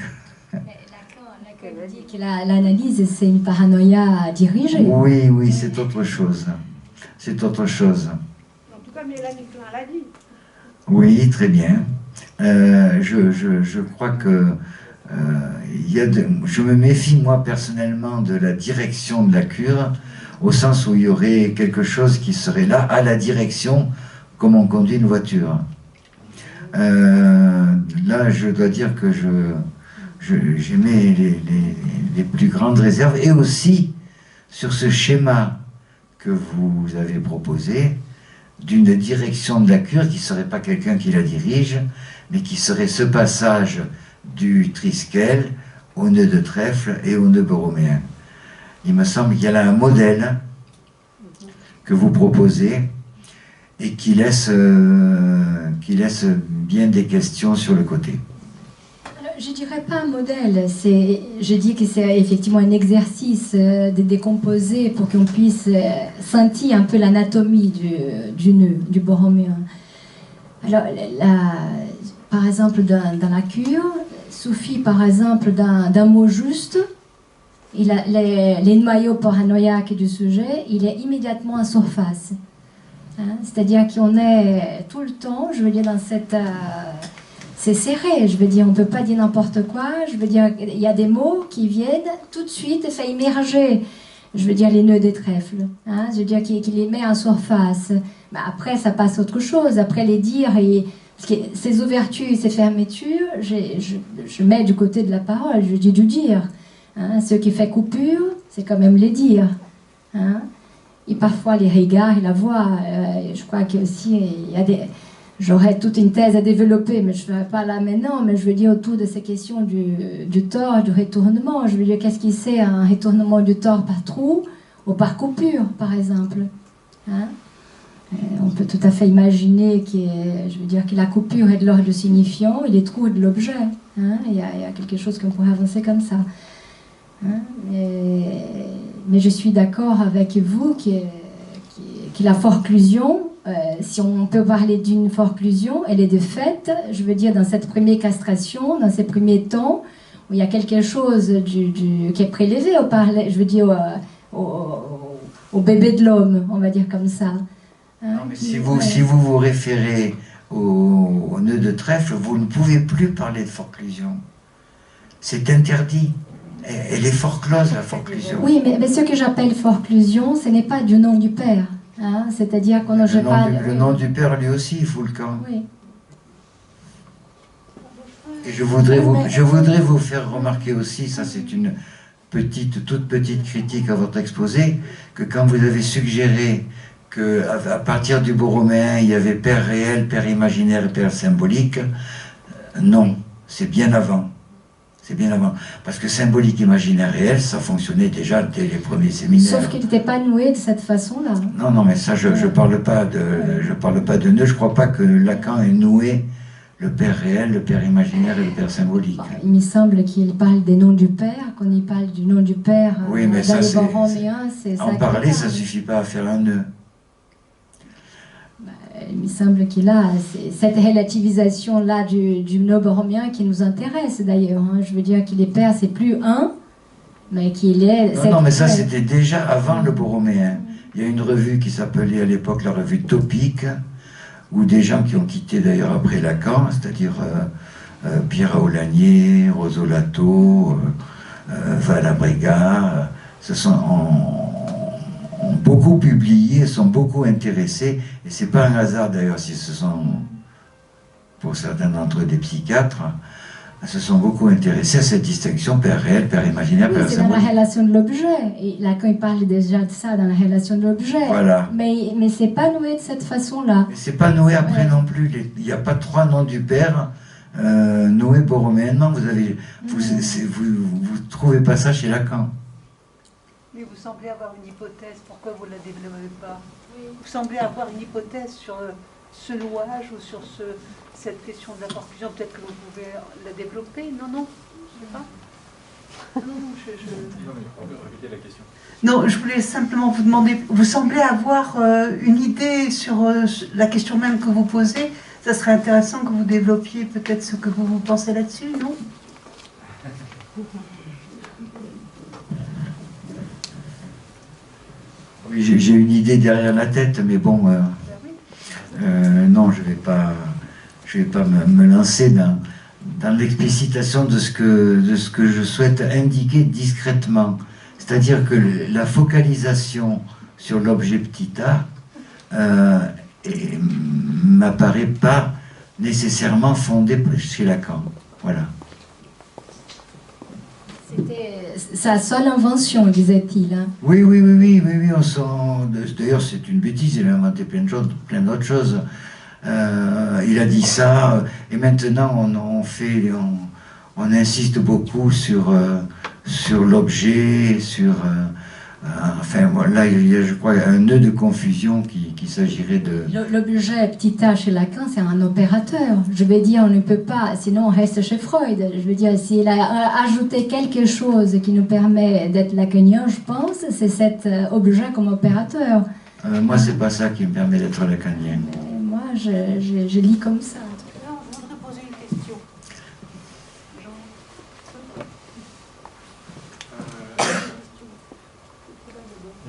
Lacan dit que l'analyse c'est une paranoïa dirigée. Oui, oui, c'est autre chose. C'est autre chose. En tout cas, Mélanie Klein l'a dit. Oui, très bien. Je crois que je me méfie, moi, personnellement, de la direction de la cure, au sens où il y aurait quelque chose qui serait là, à la direction, comme on conduit une voiture. Là, je dois dire que j'émets les plus grandes réserves, et aussi sur ce schéma que vous avez proposé, d'une direction de la cure qui ne serait pas quelqu'un qui la dirige, mais qui serait ce passage du triskel au nœud de trèfle et au nœud borroméen. Il me semble qu'il y a là un modèle que vous proposez et qui laisse bien des questions sur le côté. Alors, je ne dirais pas un modèle, je dis que c'est effectivement un exercice de décomposer pour qu'on puisse sentir un peu l'anatomie du nœud, du borroméen. Alors, par exemple, dans la cure, suffit par exemple d'un mot juste, les noyaux paranoïaques du sujet, il est immédiatement en surface. Hein? C'est-à-dire qu'on est tout le temps, je veux dire, dans cette... c'est serré, je veux dire, on ne peut pas dire n'importe quoi, je veux dire, il y a des mots qui viennent tout de suite et ça immerger, je veux dire, les nœuds des trèfles. Hein? Je veux dire, qui les met en surface. Mais après, ça passe à autre chose, après les dires, ces ouvertures et ces fermetures, je mets du côté de la parole, je dis du dire. Hein? Ce qui fait coupure, c'est quand même les dires. Hein? Et parfois les regards et la voix. Je crois qu'il y a des... J'aurais toute une thèse à développer, mais je ne ferai pas là maintenant, mais je veux dire autour de ces questions du tort, du retournement. Je veux dire, qu'est-ce qui c'est un retournement du tort par trou ou par coupure, par exemple. Hein? On peut tout à fait imaginer que la coupure est de l'ordre du signifiant et les trous de l'objet. Hein? Il y a quelque chose qu'on pourrait avancer comme ça. Hein? Mais je suis d'accord avec vous que la forclusion, si on peut parler d'une forclusion, elle est de fait, je veux dire, dans cette première castration, dans ces premiers temps, où il y a quelque chose qui est prélevé, je veux dire, au bébé de l'homme, on va dire comme ça. Hein, non, mais si vous référez au nœud de trèfle, vous ne pouvez plus parler de forclusion. C'est interdit. Elle est forclose, la forclusion. Oui, mais ce que j'appelle forclusion, ce n'est pas du nom du père. Hein, c'est-à-dire qu'on ne pas... Le nom du père, lui aussi, il fout le camp. Oui. Et je voudrais vous faire remarquer aussi, ça c'est une toute petite critique à votre exposé, que quand vous avez suggéré qu'à partir du borroméen, il y avait père réel, père imaginaire et père symbolique, non, c'est bien avant. C'est bien avant. Parce que symbolique, imaginaire, réel, ça fonctionnait déjà dès les premiers séminaires. Sauf qu'il n'était pas noué de cette façon-là. Non, mais ça, je parle pas de nœud. Je crois pas que Lacan ait noué le père réel, le père imaginaire et le père symbolique. Bon, il me semble qu'il parle des noms du père, qu'on y parle du nom du père. Oui, mais ça, c'est... En parler, ça ne suffit pas à faire un nœud. Il me semble qu'il a cette relativisation-là du nœud borroméen qui nous intéresse d'ailleurs. Hein. Je veux dire qu'il est père, c'est plus un, mais qu'il est... Non, mais ça c'était déjà avant le borroméen. Il y a une revue qui s'appelait à l'époque la revue Topique, où des gens qui ont quitté d'ailleurs après Lacan, c'est-à-dire Pierre Aulagnier, Rosolato, Valabrega, ont beaucoup publié, sont beaucoup intéressés, et c'est pas un hasard d'ailleurs si ce sont, pour certains d'entre eux, des psychiatres, se sont beaucoup intéressés à cette distinction père réel, père imaginaire, oui, père symbolique. C'est symbolique. dans la relation de l'objet, et Lacan il parle déjà de ça dans la relation de l'objet, Voilà. mais c'est pas noué de cette façon-là. Mais c'est pas noué après non plus, il n'y a pas 3 noms du père noués borroméennement, vous trouvez pas ça chez Lacan. Mais vous semblez avoir une hypothèse, pourquoi vous ne la développez pas? Vous semblez avoir une hypothèse sur ce nouage ou sur cette question de la forclusion, peut-être que vous pouvez la développer? Non, je ne sais pas. Non, je voulais simplement vous demander, vous semblez avoir une idée sur la question même que vous posez. Ça serait intéressant que vous développiez peut-être ce que vous pensez là-dessus, non? Oui, j'ai une idée derrière la tête, mais bon, non, je vais pas me lancer dans l'explicitation de ce que je souhaite indiquer discrètement. C'est-à-dire que la focalisation sur l'objet petit a m'apparaît pas nécessairement fondée chez Lacan. Voilà. C'était sa seule invention, disait-il. Hein. Oui, d'ailleurs, c'est une bêtise, il a inventé plein d'autres choses. Il a dit ça, et maintenant on insiste beaucoup sur l'objet, enfin, là, il y a, je crois, un nœud de confusion qu'il s'agirait de... L'objet petit a chez Lacan, c'est un opérateur. Je veux dire, on ne peut pas, sinon on reste chez Freud. Je veux dire, s'il a ajouté quelque chose qui nous permet d'être lacanien, je pense, c'est cet objet comme opérateur. Moi, c'est pas ça qui me permet d'être lacanien. Moi, je lis comme ça. Non, je voudrais poser une question.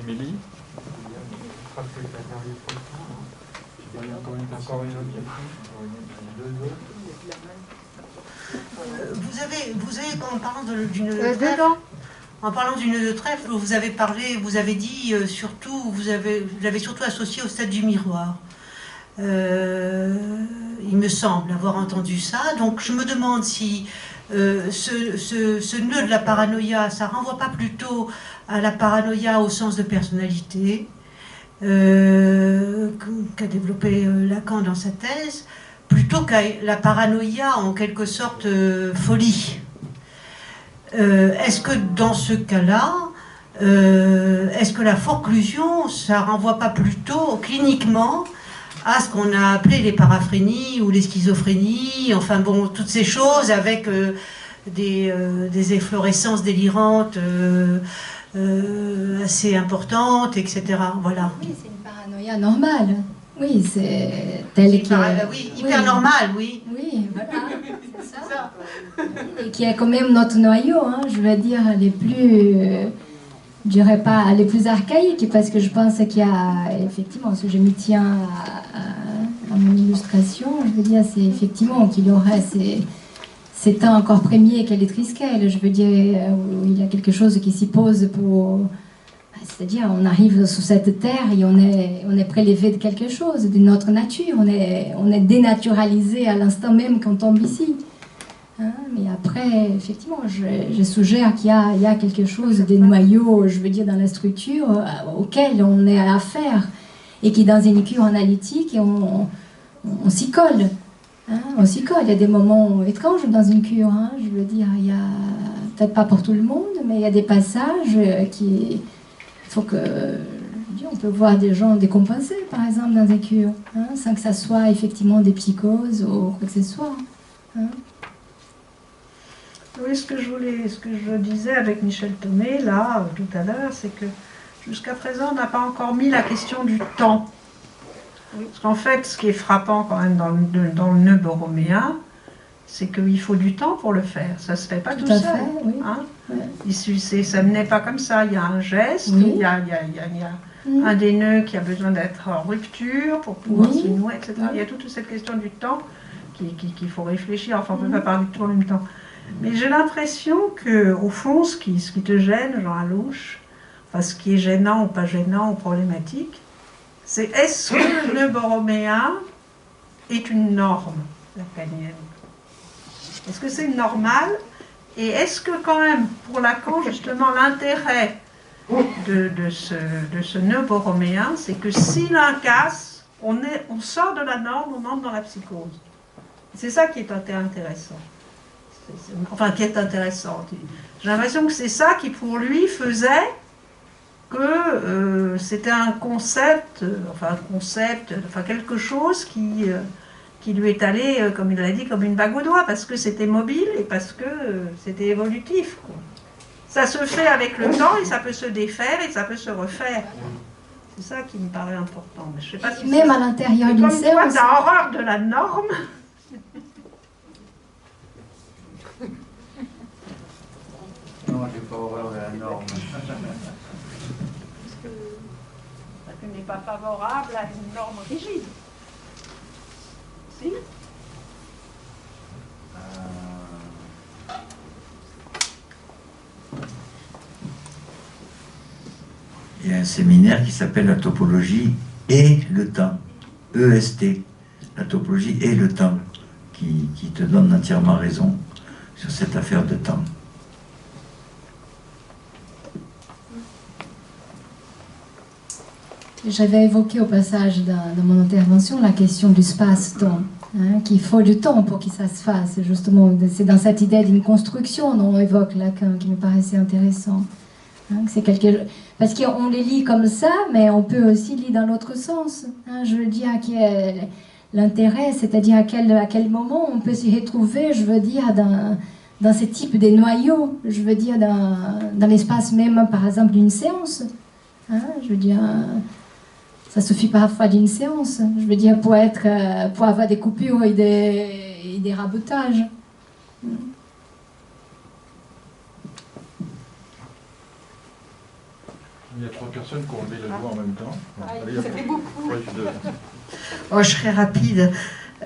Émilie? Vous avez en parlant d'une trêve, en parlant d'une trêve, vous avez parlé, vous avez dit surtout, vous l'avez surtout associé au stade du miroir. Il me semble avoir entendu ça. Donc je me demande si ce nœud de la paranoïa, ça renvoie pas plutôt à la paranoïa au sens de personnalité qu'a développé Lacan dans sa thèse, plutôt qu'à la paranoïa en quelque sorte folie. Est-ce que dans ce cas-là, est-ce que la forclusion, ça renvoie pas plutôt cliniquement à ce qu'on a appelé les paraphrénies ou les schizophrénies, enfin bon, toutes ces choses avec des efflorescences délirantes assez importantes, etc. Voilà. Oui, c'est une paranoïa normale. Oui, c'est tel qu'il est. Oui, hyper normal, oui. Oui, voilà, c'est ça. Et qui est quand même notre noyau, hein, je veux dire, les plus... je dirais pas les plus archaïques, parce que je pense qu'il y a, effectivement, si je m'y tiens à mon illustration, je veux dire, c'est effectivement qu'il y aurait ces temps encore premiers qu'elle est trisquelle, je veux dire, où il y a quelque chose qui s'y pose pour... C'est-à-dire, on arrive sous cette terre et on est prélevé de quelque chose, de notre nature, on est dénaturalisé à l'instant même qu'on tombe ici. Hein, mais après, effectivement, je suggère qu'il y a quelque chose, des noyaux, je veux dire, dans la structure auquel on est à affaire et qui, dans une cure analytique, on s'y colle. Hein, on s'y colle. Il y a des moments étranges dans une cure. Hein, je veux dire, il y a, peut-être pas pour tout le monde, mais il y a des passages qui... Il faut que... On peut voir des gens décompensés, par exemple, dans une cure, hein, sans que ça soit effectivement des psychoses ou quoi que ce soit. Hein. Oui, ce que je disais avec Michel Thomé, là, tout à l'heure, c'est que jusqu'à présent, on n'a pas encore mis la question du temps. Parce qu'en fait, ce qui est frappant quand même dans le nœud borroméen, c'est qu'il faut du temps pour le faire. Ça ne se fait pas tout seul. Oui. Hein, ouais. Ça ne naît pas comme ça. Il y a un geste, oui. il y a un des nœuds qui a besoin d'être en rupture pour pouvoir se nouer, etc. Il y a toute cette question du temps qu'il faut réfléchir. Enfin, on ne peut pas parler de tout en même temps. Mais j'ai l'impression qu'au fond, ce qui te gêne, Jean Alouche, enfin, ce qui est gênant ou pas gênant ou problématique, c'est est-ce que le nœud borroméen est une norme lacanienne? Est-ce que c'est normale? Et est-ce que quand même, pour Lacan, justement, l'intérêt de ce nœud borroméen, c'est que s'il incasse, on sort de la norme, on entre dans la psychose. C'est ça qui est intéressant. Enfin, qui est intéressant. J'ai l'impression que c'est ça qui, pour lui, faisait que c'était un concept, quelque chose qui lui est allé, comme il l'a dit, comme une bague au doigt, parce que c'était mobile et parce que c'était évolutif, quoi. Ça se fait avec le temps et ça peut se défaire et ça peut se refaire. C'est ça qui me paraît important. Mais je sais pas si même à l'intérieur d'une séance. Comme toi, t'as horreur de la norme. Non, j'ai pas horreur de la norme. Parce que tu n'es pas favorable à une norme rigide. Si? Il y a un séminaire qui s'appelle la topologie et le temps, EST, la topologie et le temps, qui te donne entièrement raison sur cette affaire de temps. J'avais évoqué au passage dans mon intervention la question du space-temps. hein, qu'il faut du temps pour que ça se fasse, justement. C'est dans cette idée d'une construction dont on évoque Lacan qui me paraissait intéressant. Hein, c'est parce qu'on les lit comme ça, mais on peut aussi lire dans l'autre sens. Hein, je veux dire, l'intérêt, c'est-à-dire à quel moment on peut s'y retrouver, je veux dire, dans ce type de noyaux, je veux dire, dans l'espace même, par exemple, d'une séance. Hein, je veux dire, ça suffit parfois d'une séance, je veux dire, pour avoir des coupures et des rabotages. Il y a 3 personnes qui ont levé le doigt en même temps. Ça fait beaucoup. Oh, je serai rapide.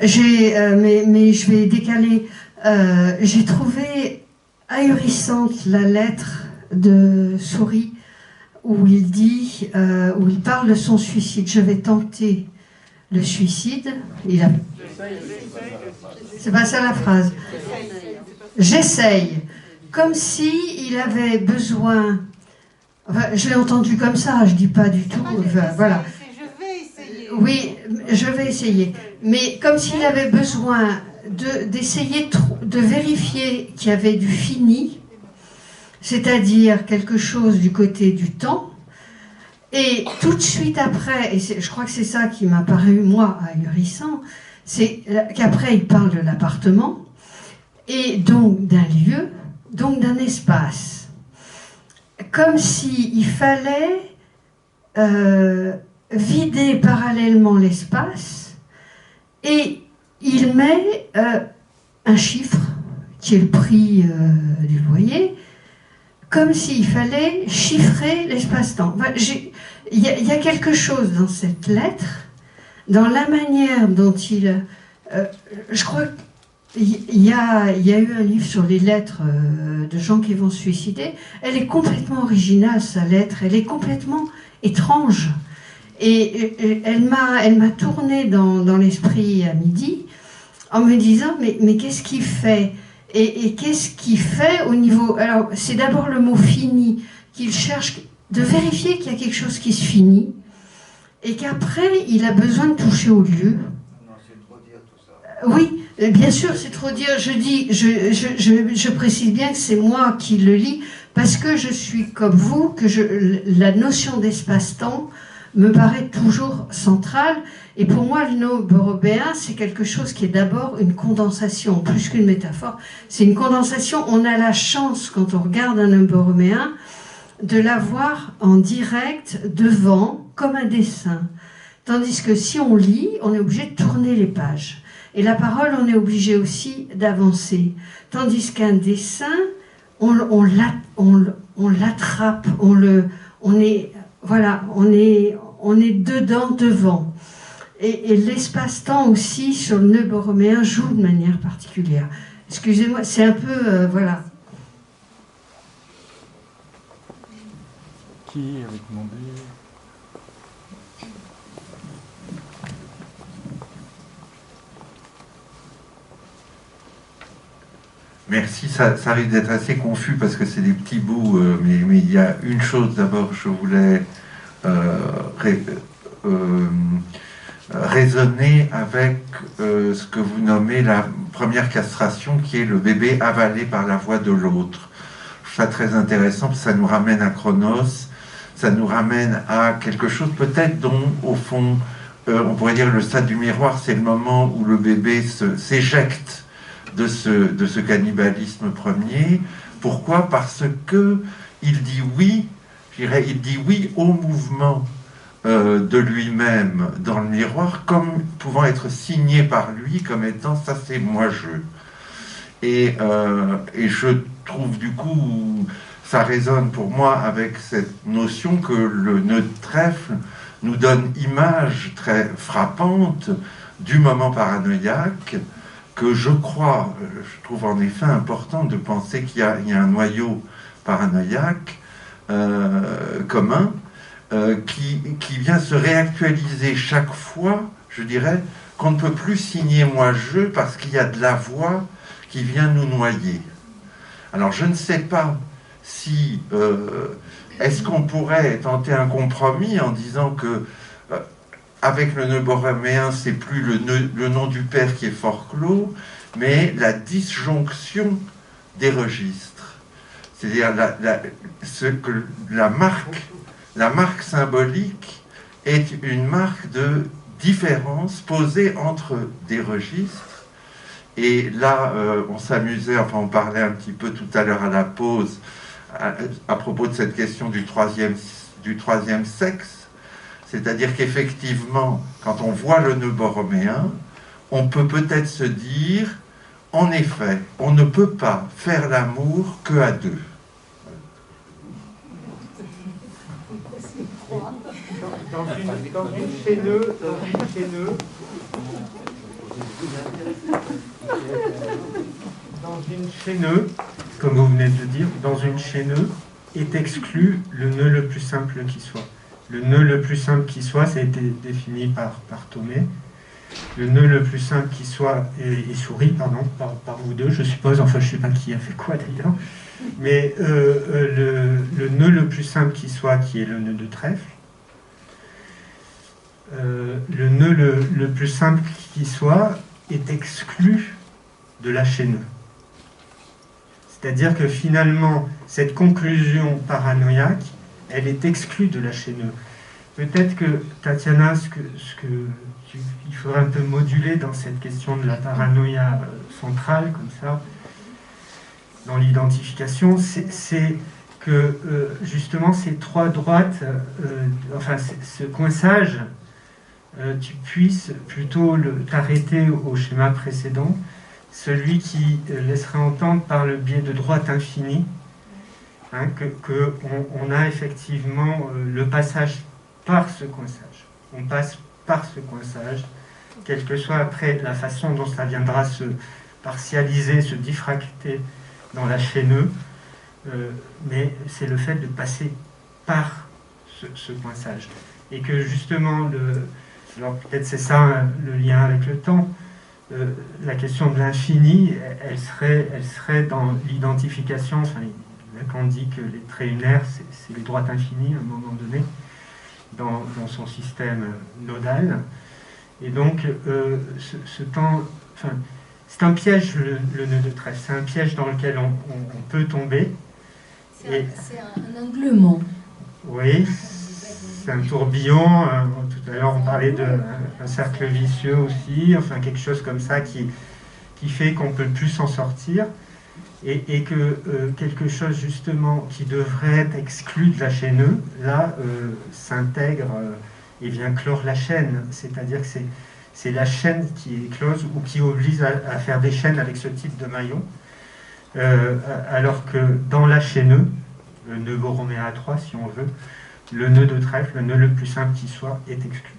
Mais je vais décaler. J'ai trouvé ahurissante la lettre de Souris où il dit, où il parle de son suicide. Je vais tenter le suicide. C'est pas ça la phrase. J'essaye. Comme si il avait besoin. Enfin, je l'ai entendu comme ça, je dis pas du tout. Enfin, voilà. Je vais essayer. Oui, je vais essayer. Mais comme s'il avait besoin d'essayer de vérifier qu'il y avait du fini, c'est-à-dire quelque chose du côté du temps, et tout de suite après, et je crois que c'est ça qui m'a paru, moi, ahurissant, c'est qu'après il parle de l'appartement, et donc d'un lieu, donc d'un espace. Comme s'il fallait vider parallèlement l'espace, et il met un chiffre, qui est le prix du loyer, comme s'il fallait chiffrer l'espace-temps. Enfin, il y a quelque chose dans cette lettre, dans la manière dont il... je crois qu'il y a eu un livre sur les lettres de gens qui vont se suicider. Elle est complètement originale, sa lettre. Elle est complètement étrange. Et elle m'a tourné dans l'esprit à midi en me disant mais qu'est-ce qu'il fait et qu'est-ce qu'il fait au niveau... Alors, c'est d'abord le mot « fini » qu'il cherche de vérifier qu'il y a quelque chose qui se finit et qu'après, il a besoin de toucher au lieu. Non, c'est trop dire tout ça. Oui, bien sûr, c'est trop dire. Je précise bien que c'est moi qui le lis parce que je suis comme vous, que la notion d'espace-temps me paraît toujours centrale. Et pour moi, le noborobéen, c'est quelque chose qui est d'abord une condensation, plus qu'une métaphore. C'est une condensation. On a la chance, quand on regarde un noborobéen, de l'avoir en direct, devant, comme un dessin. Tandis que si on lit, on est obligé de tourner les pages. Et la parole, on est obligé aussi d'avancer. Tandis qu'un dessin, on l'attrape, on est dedans, devant. Et l'espace-temps aussi, sur le nœud borroméen, joue de manière particulière. Excusez-moi, c'est un peu... voilà. Qui avait demandé? Merci, ça risque d'être assez confus parce que c'est des petits bouts, mais il y a une chose d'abord, je voulais raisonner avec ce que vous nommez la première castration, qui est le bébé avalé par la voix de l'autre. Je trouve ça très intéressant, parce que ça nous ramène à Chronos, ça nous ramène à quelque chose peut-être dont, au fond, on pourrait dire le stade du miroir, c'est le moment où le bébé s'éjecte de ce cannibalisme premier. Pourquoi? Parce que il dit oui, je dirais, il dit oui au mouvement de lui-même dans le miroir, comme pouvant être signé par lui, comme étant ça c'est moi-je. Et je trouve du coup, ça résonne pour moi avec cette notion que le nœud de trèfle nous donne image très frappante du moment paranoïaque, que je trouve en effet important de penser qu'il y a un noyau paranoïaque commun qui vient se réactualiser chaque fois, je dirais, qu'on ne peut plus signer moi-je parce qu'il y a de la voix qui vient nous noyer. Alors je ne sais pas si... est-ce qu'on pourrait tenter un compromis en disant que avec le nœud borroméen, c'est plus le nom du père qui est forclos, mais la disjonction des registres. C'est-à-dire la marque symbolique est une marque de différence posée entre des registres. Et là, on s'amusait, enfin on parlait un petit peu tout à l'heure à la pause, à propos de cette question du troisième sexe. C'est-à-dire qu'effectivement, quand on voit le nœud borroméen, on peut peut-être se dire, en effet, on ne peut pas faire l'amour que à deux. Dans une chaîneuse, comme vous venez de le dire, dans une chaîneuse est exclu le nœud le plus simple qui soit. Le nœud le plus simple qui soit, ça a été défini par Thomé. Le nœud le plus simple qui soit, et souris, pardon, par vous deux, je suppose, enfin je ne sais pas qui a fait quoi d'ailleurs, mais le nœud le plus simple qui soit, qui est le nœud de trèfle, le nœud le plus simple qui soit est exclu de la chaîneuse. C'est-à-dire que finalement, cette conclusion paranoïaque, elle est exclue de la chaîneuse. Peut-être que, Tatiana, il faudrait un peu moduler dans cette question de la paranoïa centrale, comme ça, dans l'identification, c'est que, justement, ces trois droites, enfin, ce coinçage, tu puisses plutôt t'arrêter au schéma précédent, celui qui laisserait entendre par le biais de droite infinie, hein, qu'on a effectivement le passage par ce coinçage. On passe par ce coinçage, quelle que soit après la façon dont ça viendra se partialiser, se diffracter dans la chaîneuse, mais c'est le fait de passer par ce coinçage. Et que justement, alors peut-être c'est ça hein, le lien avec le temps, la question de l'infini, elle serait dans l'identification, enfin, Lacan dit que les traits unaires, c'est les droites infinies à un moment donné, dans son système nodal. Et donc, ce temps, enfin, c'est un piège, le nœud de trèfle, c'est un piège dans lequel on peut tomber. C'est un englement. Oui, c'est un tourbillon. Tout à l'heure, on parlait d'un cercle vicieux aussi, enfin, quelque chose comme ça qui fait qu'on ne peut plus s'en sortir. Et que quelque chose justement qui devrait être exclu de la chaîneuse, là, s'intègre et vient clore la chaîne. C'est-à-dire que c'est la chaîne qui est close ou qui oblige à faire des chaînes avec ce type de maillon, alors que dans la chaîneuse, le nœud borroméen à 3, si on veut, le nœud de trèfle, le nœud le plus simple qui soit, est exclu.